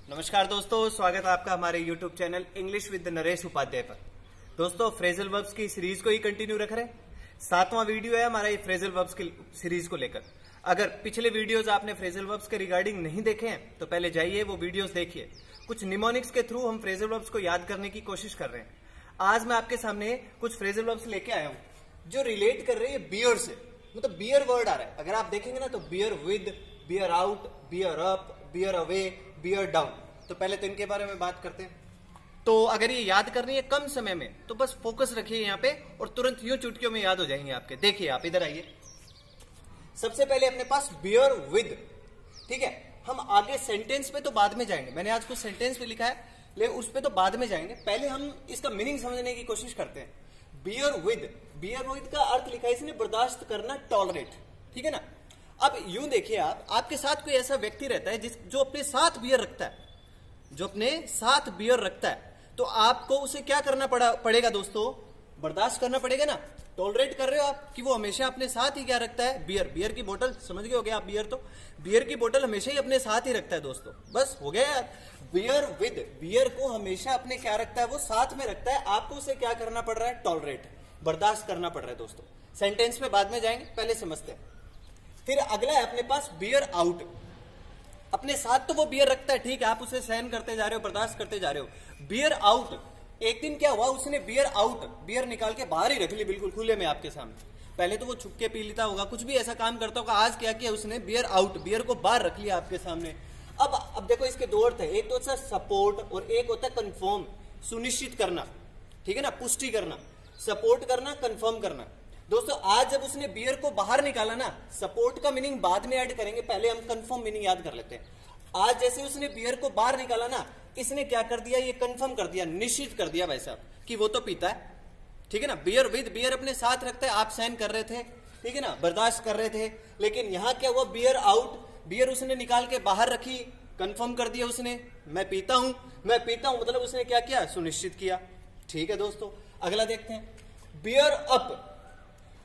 नमस्कार दोस्तों, स्वागत है आपका हमारे YouTube channel English with Naresh Upadhyay पर। दोस्तों, फ्रेजल वर्ब्स की सीरीज को ही कंटिन्यू रख रहे हैं। 7वां वीडियो है हमारा ये फ्रेजल वर्ब्स की सीरीज को लेकर। अगर पिछले वीडियोस आपने फ्रेजल वर्ब्स के रिगार्डिंग नहीं देखे हैं तो पहले जाइए वो वीडियोस देखिए। कुछ निमोनिक्स के थ्रू हम फ्रेजल वर्ब्स को याद करने की कोशिश कर रहे हैं। आज मैं आपके सामने कुछ फ्रेजल वर्ब्स लेके आया हूं जो रिलेट कर रहे हैं बियर से। मतलब बियर वर्ड आ रहा है, अगर आप देखेंगे ना तो bear with, beer out, beer up, bear away, beer down. तो पहले तो इनके बारे में बात करते हैं। तो अगर ये याद करनी है कम समय में तो बस फोकस रखिए यहाँ पे और तुरंत यूं चुटकियों में याद हो जाएंगे आपके। देखिए, आप इधर आइए। सबसे पहले अपने पास बियर विद, ठीक है। हम आगे सेंटेंस पे तो बाद में जाएंगे, मैंने आज कुछ सेंटेंस पे लिखा है लेकिन उस पे तो बाद में जाएंगे। पहले हम इसका मीनिंग समझने की कोशिश करते हैं। बियर विद, बियर विद का अर्थ लिखा है इसने बर्दाश्त करना, टॉलरेट, ठीक है ना। अब यूं देखिए, आपके साथ कोई ऐसा व्यक्ति रहता है जो अपने साथ बियर रखता है, जो अपने साथ बियर रखता है, तो आपको उसे क्या करना पड़ेगा दोस्तों? बर्दाश्त करना पड़ेगा ना। टॉलरेट कर रहे हो आप कि वो हमेशा अपने साथ ही क्या रखता है? बियर की बोतल, समझ गए हो गया आप। बियर की बोतल हमेशा ही अपने साथ ही रखता है दोस्तों। बस हो गया यार। बियर विद, बियर को हमेशा अपने क्या रखता है? वो साथ में रखता है। आपको उसे क्या करना पड़ रहा है? टॉलरेट, बर्दाश्त करना पड़ रहा है दोस्तों। सेंटेंस में बाद में जाएंगे, पहले समझते हैं। फिर अगला है अपने पास बियर आउट। अपने साथ तो वो बियर रखता है, ठीक है, आप उसे सहन करते जा रहे हो, बर्दाश्त करते जा रहे हो। बियर आउट, एक दिन क्या हुआ, उसने बियर आउट, बियर निकाल के बाहर ही रख ली, बिल्कुल खुले में आपके सामने। पहले तो वो छुप के पी लेता होगा, कुछ भी ऐसा काम करता होगा। आज क्या किया उसने? बियर आउट, बियर को बाहर रख लिया आपके सामने। अब देखो, इसके दो अर्थ है। एक तो होता है सपोर्ट और एक होता है कंफर्म, सुनिश्चित करना, ठीक है ना, पुष्टि करना। सपोर्ट करना, कंफर्म करना। दोस्तों, आज जब उसने बियर को बाहर निकाला ना, सपोर्ट का मीनिंग बाद में ऐड करेंगे, पहले हम कंफर्म मीनिंग याद कर लेते हैं। आज जैसे उसने बियर को बाहर निकाला ना, इसने क्या कर दिया? ये कंफर्म कर दिया, निश्चित कर दिया भाई साहब कि वो तो पीता है, ठीक है ना। बियर विद, बियर अपने साथ रखता है, आप सहन कर रहे थे, ठीक है ना, बर्दाश्त कर रहे थे। लेकिन यहां क्या हुआ? बियर आउट, बियर उसने निकाल के बाहर रखी, कंफर्म कर दिया उसने, मैं पीता हूं, मैं पीता हूं। मतलब उसने क्या किया? सुनिश्चित किया, ठीक है दोस्तों। अगला देखते हैं, बियर अप।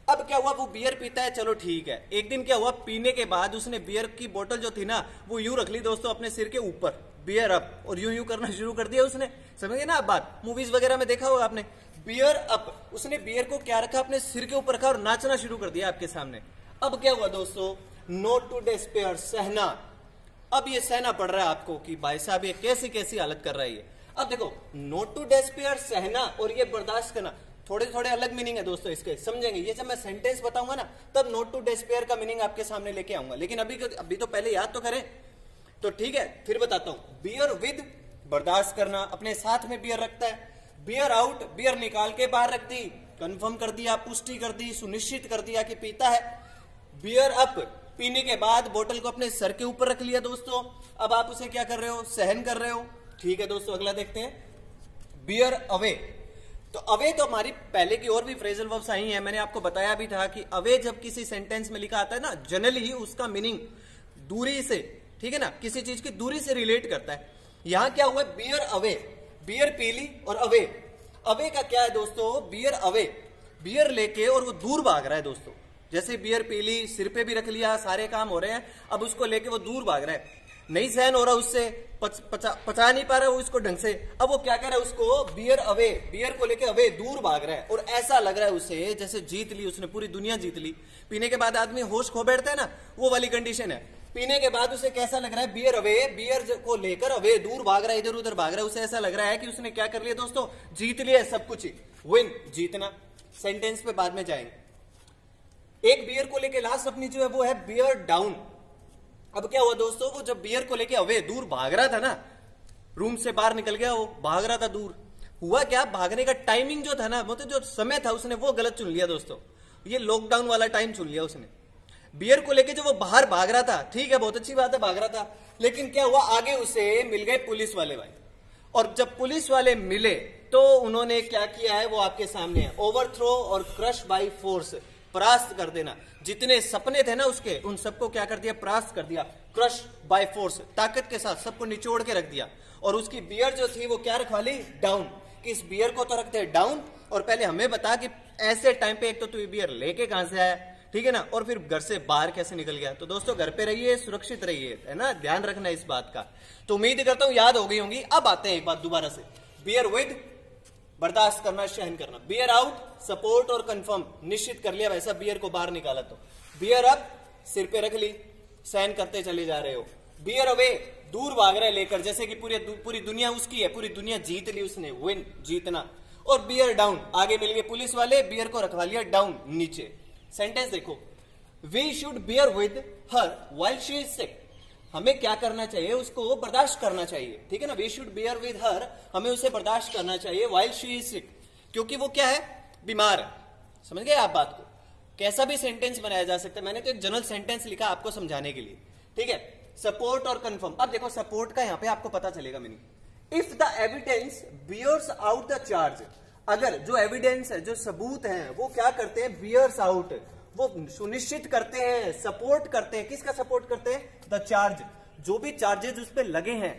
अब क्या हुआ? वो बियर पीता है, चलो ठीक है। एक दिन क्या हुआ? पीने के बाद उसने बियर की बोतल जो थी ना, वो यूं रख ली दोस्तों अपने सिर के ऊपर, बियर अप, और यूं यूं करना शुरू कर दिया उसने। समझिए ना आप बात, मूवीज वगैरह में देखा होगा आपने। बियर अप, उसने बियर को क्या रखा? अपने सिर के ऊपर रखा और नाचना शुरू कर दिया आपके सामने। अब क्या हुआ दोस्तों? नोट टू डेस्पेयर, सहना। अब ये सहना पड़ रहा है आपको कि भाई साहब ये कैसी कैसी हालत कर रहा है ये। अब देखो, नोट टू डेस्पेयर, सहना, और ये बर्दाश्त करना, थोड़े थोड़े अलग मीनिंग है दोस्तों इसके, समझेंगे। ये जब मैं सेंटेंस बताऊंगा ना, तब नोट टू डेस्पेयर का मीनिंग आपके सामने लेके आऊंगा। लेकिन अभी तो पहले याद तो करें, तो ठीक है, फिर बताता हूं। बियर विद, बर्दाश्त करना, अपने साथ में बियर रखता है। बियर आउट, बियर निकाल के बाहर रख दी, कंफर्म कर दिया, पुष्टि कर दी, सुनिश्चित कर दिया कि पीता है। बियर अप, पीने के बाद बोतल को अपने सर के ऊपर रख लिया दोस्तों। अब आप उसे क्या कर रहे हो? सहन कर रहे हो, ठीक है दोस्तों। अगला देखते हैं, बियर अवे। तो अवे तो हमारी पहले की और भी फ्रेजल वर्ब्स आई हैं। मैंने आपको बताया भी था कि अवे जब किसी सेंटेंस में लिखा आता है ना, जनरली ही उसका मीनिंग दूरी से, ठीक है ना, किसी चीज की दूरी से रिलेट करता है। यहां क्या हुआ? बियर अवे, बियर पी ली और अवे। अवे का क्या है दोस्तों? बियर अवे, बियर लेके और वो दूर भाग रहा है दोस्तों। जैसे बियर पी ली, सिर पे भी रख लिया, सारे काम हो रहे हैं, अब उसको लेके वो दूर भाग रहा है, नहीं सहन हो रहा उससे, पचा नहीं पा रहा वो इसको ढंग से। अब वो क्या कर रहा है? उसको बियर अवे, बियर को लेके अवे, दूर भाग रहा है। और ऐसा लग रहा है उसे जैसे जीत ली उसने, पूरी दुनिया जीत ली। पीने के बाद आदमी होश खो बैठता है ना, वो वाली कंडीशन है। पीने के बाद उसे कैसा लग रहा है? बियर अवे, बियर को लेकर अवे, दूर भाग रहा है, इधर उधर भाग रहा है। उसे ऐसा लग रहा है कि उसने क्या कर लिया दोस्तों? जीत लिया सब कुछ ही, विन, जीतना। सेंटेंस पे बाद में जाएंगे। एक बियर को लेके लास्ट अपनी जो है वो है बियर डाउन। अब क्या हुआ दोस्तों? वो जब बियर को लेके अवे, दूर भाग रहा था ना, रूम से बाहर निकल गया, वो भाग रहा था दूर। हुआ क्या? भागने का टाइमिंग जो था ना, मतलब जो समय था, उसने वो गलत चुन लिया दोस्तों। ये लॉकडाउन वाला टाइम चुन लिया उसने। बियर को लेके जो वो बाहर भाग रहा था, ठीक है, बहुत अच्छी बात है, भाग रहा था। लेकिन क्या हुआ? आगे उसे मिल गए पुलिस वाले भाई। और जब पुलिस वाले मिले तो उन्होंने क्या किया है वो आपके सामने है। ओवरथ्रो और क्रश बाय फोर्स, परास्त कर देना। जितने सपने थे ना उसके, उन सबको क्या कर दिया? परास्त कर दिया। क्रश बाय फोर्स, ताकत के साथ सबको निचोड़ के रख दिया। और उसकी बियर जो थी वो क्या रखवा ली? डाउन। कि इस बियर को तो रखते हैं डाउन। और पहले हमें बता कि ऐसे टाइम पे एक तो तू बियर लेके कहां से आया, ठीक है ना, और फिर घर से बाहर कैसे निकल गया। तो दोस्तों घर पे रहिए, सुरक्षित रहिए, है ना, ध्यान रखना इस बात का। तो उम्मीद करता हूं याद हो गई होंगी। अब आते हैं एक बात दोबारा से, बियर विद बर्दाश्त करना, सहन करना, बियर आउट सपोर्ट और कंफर्म, निश्चित कर लिया वैसा बियर को बाहर निकाला, तो बियर अप सिर पे रख ली, सहन करते चले जा रहे हो। बियर अवे दूर भाग रहे लेकर, जैसे कि पूरी दुनिया उसकी है, पूरी दुनिया जीत ली उसने, विन जीतना। और बियर डाउन आगे मिल गए पुलिस वाले, बियर को रखवा लिया डाउन नीचे। सेंटेंस देखो, we should bear with her while she is sick, हमें क्या करना चाहिए, उसको बर्दाश्त करना चाहिए, ठीक है ना। We should bear with her, हमें उसे बर्दाश्त करना चाहिए, वाइल शी इज सिक, क्योंकि वो क्या है, बीमार है। समझ गए आप बात को। कैसा भी सेंटेंस बनाया जा सकता है, मैंने तो एक जनरल सेंटेंस लिखा आपको समझाने के लिए, ठीक है। सपोर्ट और कंफर्म, अब देखो सपोर्ट का यहां पे आपको पता चलेगा meaning. If the evidence bears out the charge, अगर जो एविडेंस है, जो सबूत है, वो क्या करते हैं, बियर्स आउट, वो सुनिश्चित करते हैं, सपोर्ट करते हैं, किसका सपोर्ट करते हैं, द चार्ज, जो भी चार्जेस उस पर लगे हैं,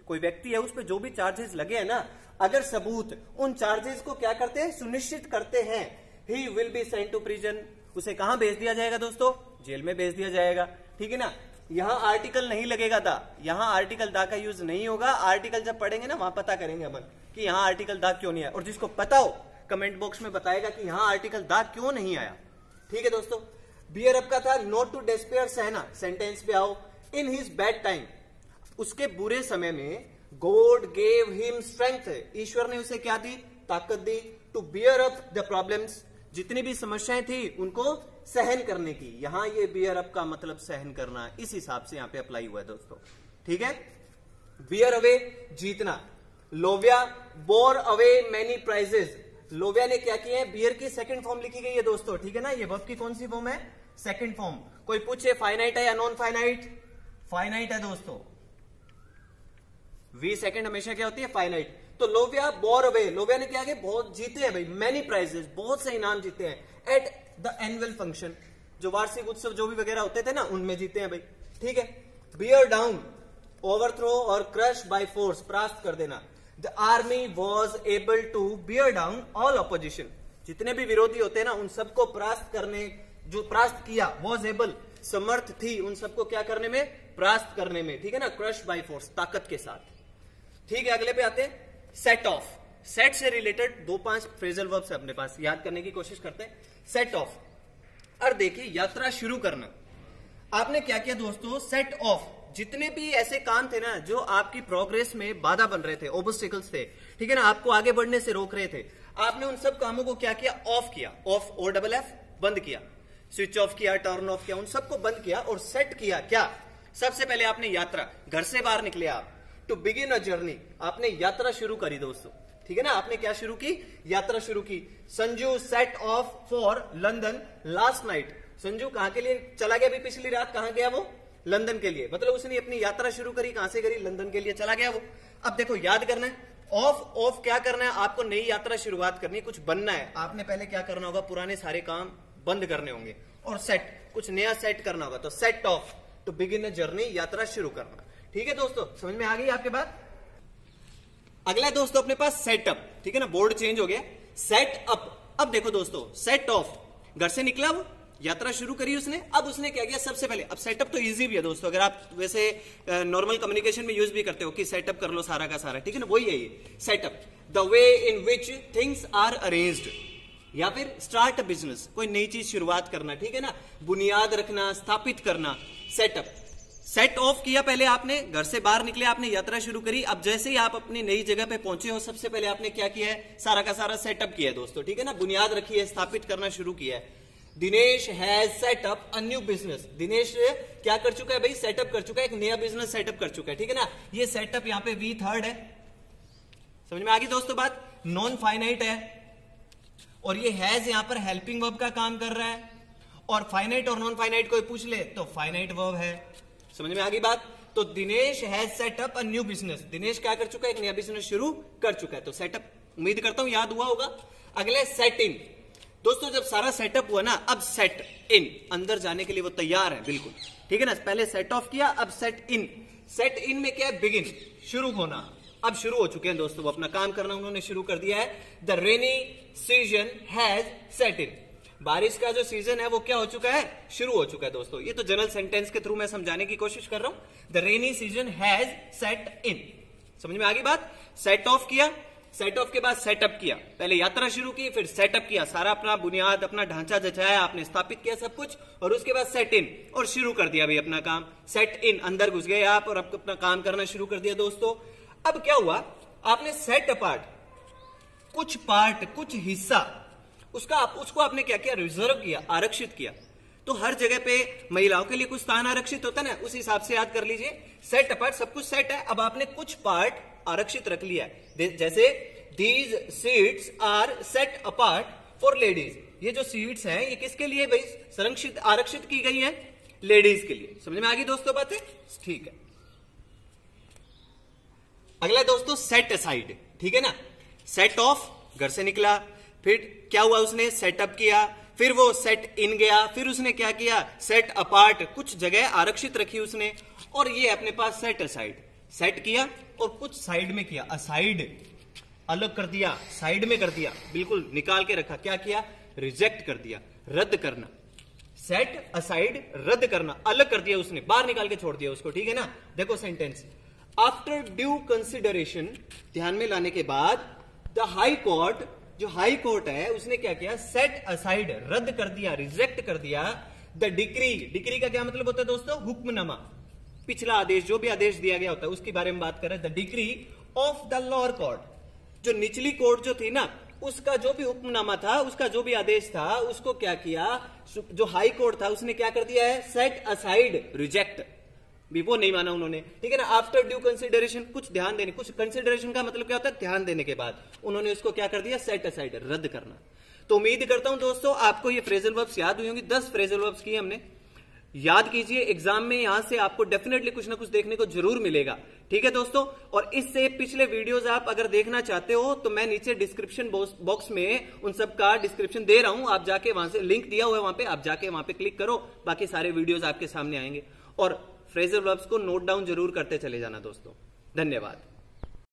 कोई व्यक्ति है उस पर जो भी चार्जेस लगे हैं ना, अगर सबूत उन चार्जेस को क्या करते हैं, सुनिश्चित करते हैं, he will be sent to prison, उसे कहां भेज दिया जाएगा दोस्तों, जेल में भेज दिया जाएगा, ठीक है ना। यहां आर्टिकल नहीं लगेगा दा, यहां आर्टिकल दा का यूज नहीं होगा। आर्टिकल जब पढ़ेंगे ना वहां पता करेंगे अपन कि यहां आर्टिकल दा क्यों नहीं आया, और जिसको पता हो कमेंट बॉक्स में बताएगा कि यहां आर्टिकल दा क्यों नहीं आया, ठीक है दोस्तों। बियर अप का था नॉट टू डेस्पेयर, सहना, सेंटेंस पे आओ। इन हिज बैड टाइम, उसके बुरे समय में, गॉड गेव हिम स्ट्रेंथ, ईश्वर ने उसे क्या दी, ताकत दी, to bear up the problems, जितनी भी समस्याएं थी उनको सहन करने की। यहां ये बियर अप का मतलब सहन करना, इस हिसाब से यहां पे अप्लाई हुआ है दोस्तों, ठीक है। बियर अवे जीतना, लोविया बोर अवे मैनी प्राइजेस, लोविया ने क्या किया है, बियर की सेकंड फॉर्म लिखी गई है दोस्तों, ठीक है ना। ये वर्ब की कौन सी फॉर्म है, सेकंड फॉर्म। कोई पूछे फाइनाइट है या नॉन फाइनाइट, फाइनाइट है दोस्तों, वी सेकंड हमेशा क्या होती है, फाइनाइट। तो लोविया बोर अवे, लोविया ने क्या किया, बहुत जीते हैं भाई, मैनी प्राइजेस, बहुत से इनाम जीते हैं, एट द एनुअल फंक्शन, जो वार्षिक उत्सव जो भी वगैरह होते थे ना उनमें जीते हैं भाई, ठीक है। बियर डाउन ओवरथ्रो और क्रश बाय फोर्स, परास्त कर देना। The army was able to bear down all opposition, जितने भी विरोधी होते हैं ना उन सबको परास्त करने, जो परास्त किया, वॉज एबल, समर्थ थी उन सबको क्या करने में, परास्त करने में, ठीक है ना। क्रश बाय फोर्स, ताकत के साथ, ठीक है। अगले पे आते हैं सेट ऑफ, सेट से रिलेटेड 2-5 फ्रेजल वर्ब्स है अपने पास, याद करने की कोशिश करते हैं। सेट ऑफ, और देखिए यात्रा शुरू करना, आपने क्या किया दोस्तों, सेट ऑफ, जितने भी ऐसे काम थे ना जो आपकी प्रोग्रेस में बाधा बन रहे थे, ऑब्स्टिकल्स थे, ठीक है ना, आपको आगे बढ़ने से रोक रहे थे, आपने उन सब कामों को क्या किया, ऑफ किया, ऑफ ओ डबल एफ, बंद किया, स्विच ऑफ किया, टर्न ऑफ किया, उन सबको बंद किया और सेट किया। क्या, सबसे पहले आपने यात्रा, घर से बाहर निकले आप, टू बिगिन अ जर्नी, आपने यात्रा शुरू करी दोस्तों, ठीक है ना। आपने क्या शुरू की, यात्रा शुरू की। Sanju set of for London last night, Sanju कहां के लिए चला गया, भी पिछली रात कहां गया वो, लंदन के लिए, मतलब उसने अपनी यात्रा शुरू करी, कहां से करी, लंदन के लिए चला गया वो। अब देखो याद करना है, ऑफ ऑफ क्या करना है, आपको नई यात्रा शुरुआत करनी है, कुछ बनना है, आपने पहले क्या करना होगा, पुराने सारे काम बंद करने होंगे, और सेट, कुछ नया सेट करना होगा। तो set off to begin a journey, यात्रा शुरू करना, ठीक है दोस्तों, समझ में आ गई आपके बात। अगला है दोस्तों अपने पास सेटअप, ठीक है ना, बोर्ड चेंज हो गया, सेट अप। अब देखो दोस्तों, सेट ऑफ, घर से निकला वो, यात्रा शुरू करी उसने, अब उसने क्या किया, सबसे पहले, अब सेटअप तो इजी भी है दोस्तों, अगर आप वैसे नॉर्मल कम्युनिकेशन में यूज भी करते हो कि सेटअप कर लो सारा का सारा, ठीक है ना, वही है ये setup, the way in which things are arranged, या फिर स्टार्ट अ बिजनेस, कोई नई चीज शुरुआत करना, ठीक है ना, बुनियाद रखना, स्थापित करना, सेटअप। सेट ऑफ किया पहले आपने, घर से बाहर निकले, आपने यात्रा शुरू करी, अब जैसे ही आप अपनी नई जगह पे पहुंचे हो, सबसे पहले आपने क्या किया है, सारा का सारा सेटअप किया है दोस्तों, ठीक है ना, बुनियाद रखी है, स्थापित करना शुरू किया है। Dinesh has set up a new business, Dinesh क्या कर चुका है भाई, सेटअप कर चुका है, एक नया बिजनेस सेटअप कर चुका है, ठीक है ना। ये सेटअप यहाँ पे वी थर्ड है, समझ में आ गई दोस्तों बात, नॉन फाइनाइट है, और ये हैज यहां पर हेल्पिंग वर्ब का काम कर रहा है, और फाइनाइट और नॉन फाइनाइट कोई पूछ ले तो फाइनाइट वर्ब है, समझ में आ गई बात। तो Dinesh has set up a new business, Dinesh क्या कर चुका है, एक नया बिजनेस शुरू कर चुका है, तो सेटअप उम्मीद करता हूं याद हुआ होगा। अगले सेट इन, दोस्तों जब सारा सेटअप हुआ ना, अब सेट इन, अंदर जाने के लिए वो तैयार है बिल्कुल, ठीक है ना, पहले सेट ऑफ किया, अब सेट इन। सेट इन में क्या है, बिगिन, शुरू होना, अब शुरू हो चुके हैं दोस्तों, वो अपना काम करना उन्होंने शुरू कर दिया है। The rainy season has set in, बारिश का जो सीजन है वो क्या हो चुका है, शुरू हो चुका है दोस्तों। ये तो जनरल सेंटेंस के थ्रू मैं समझाने की कोशिश कर रहा हूं। The rainy season has set in, समझ में आ गई बात। सेट ऑफ किया, सेट ऑफ के बाद सेटअप किया, पहले यात्रा शुरू की फिर सेटअप किया, सारा अपना बुनियाद अपना ढांचा जचाया आपने, स्थापित किया सब कुछ, और उसके बाद सेट इन, और शुरू कर दिया भाई अपना काम। सेट इन, अंदर घुस गए आप और अब अपना काम करना शुरू कर दिया दोस्तों। अब क्या हुआ, आपने सेट अपार्ट कुछ पार्ट कुछ हिस्सा उसको आपने क्या किया, रिजर्व किया, आरक्षित किया। तो हर जगह पे महिलाओं के लिए कुछ स्थान आरक्षित होता है ना, उस हिसाब से याद कर लीजिए। सेट अपार्ट, सब कुछ सेट है, अब आपने कुछ पार्ट आरक्षित रख लिया है। जैसे these seats are set apart for ladies, ये जो सीट्स हैं ये किसके लिए भाई संरक्षित आरक्षित की गई हैं, लेडीज के लिए। समझ में आ गई दोस्तों बातें, ठीक है। अगला दोस्तों सेट असाइड, ठीक है ना। सेट ऑफ, घर से निकला, फिर क्या हुआ, उसने सेटअप किया, फिर वो सेट इन गया, फिर उसने क्या किया, सेट अपार्ट, कुछ जगह आरक्षित रखी उसने, और ये अपने पास सेट असाइड, सेट किया और कुछ साइड में किया, असाइड अलग कर दिया, साइड में कर दिया, बिल्कुल निकाल के रखा। क्या किया, रिजेक्ट कर दिया, रद्द करना। सेट असाइड, रद्द करना, अलग कर दिया उसने, बाहर निकाल के छोड़ दिया उसको, ठीक है ना। देखो सेंटेंस, आफ्टर ड्यू कंसिडरेशन, ध्यान में लाने के बाद, द हाई कोर्ट, जो हाई कोर्ट है उसने क्या किया, सेट असाइड, रद्द कर दिया, रिजेक्ट कर दिया, द डिक्री, डिक्री का क्या मतलब होता है दोस्तों, हुक्मनामा, पिछला आदेश, जो भी आदेश दिया गया होता है उसके बारे में बात कर रहे हैं। The decree of the lower court, जो निचली कोर्ट जो थी ना, उसका जो भी हुक्मनामा था, उसका जो भी आदेश था, उसको क्या किया, जो हाई कोर्ट था उसने क्या कर दिया है, सेट असाइड, रिजेक्ट, भी वो नहीं माना उन्होंने, ठीक है ना। आफ्टर ड्यू कंसिडरेशन, कुछ ध्यान देने, कुछ कंसिडरेशन का मतलब क्या होता है, ध्यान देने के बाद उन्होंने उसको क्या कर दिया, सेट असाइड, रद्द करना। तो उम्मीद करता हूं दोस्तों आपको ये फ्रेजल वर्ब्स याद हुई होंगी। 10 फ्रेजल वर्ब्स की हमने, याद कीजिए, एग्जाम में यहां से आपको डेफिनेटली कुछ ना कुछ देखने को जरूर मिलेगा, ठीक है दोस्तों। और इससे पिछले वीडियोस आप अगर देखना चाहते हो तो मैं नीचे डिस्क्रिप्शन बॉक्स में उन सब का डिस्क्रिप्शन दे रहा हूं, आप जाके वहां से लिंक दिया हुआ है, वहां पे आप जाके वहां पे क्लिक करो, बाकी सारे वीडियोस आपके सामने आएंगे। और फ्रेजल वर्ब्स को नोट डाउन जरूर करते चले जाना दोस्तों। धन्यवाद।